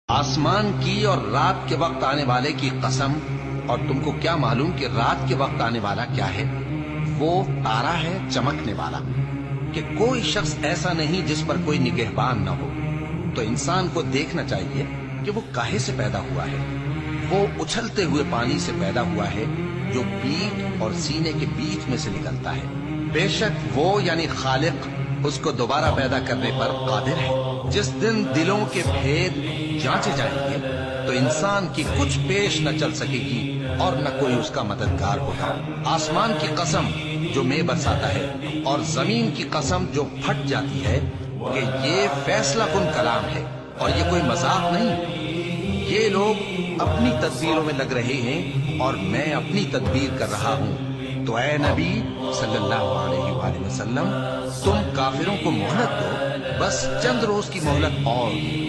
آسمان کی اور رات کے وقت آنے والے کی قسم، اور تم کو کیا معلوم کہ رات کے وقت آنے والا کیا ہے؟ وہ تارا ہے چمکنے والا، کہ کوئی شخص ایسا نہیں جس پر کوئی نگہبان نہ ہو۔ تو انسان کو دیکھنا چاہیے کہ وہ کاہے سے پیدا ہوا ہے۔ وہ اچھلتے ہوئے پانی سے پیدا ہوا ہے جو پیٹھ اور سینے کے بیچ میں سے نکلتا ہے۔ بے شک وہ یعنی خالق اس کو دوبارہ پیدا کرنے پر قادر ہے۔ جس دن دلوں کے بھید جانچے جائیں گے تو انسان کی کچھ پیش نہ چل سکے گی اور نہ کوئی اس کا مددگار ہوگا۔ آسمان کی قسم جو میں برساتا ہے، اور زمین کی قسم جو پھٹ جاتی ہے، کہ یہ فیصلہ کن کلام ہے اور یہ کوئی مذاق نہیں۔ یہ لوگ اپنی تدبیروں میں لگ رہے ہیں اور میں اپنی تدبیر کر رہا ہوں۔ تو اے نبی صلی اللہ علیہ وآلہ وسلم، تم کافروں کو مہلت دو، بس چند روز کی مہلت اور دو۔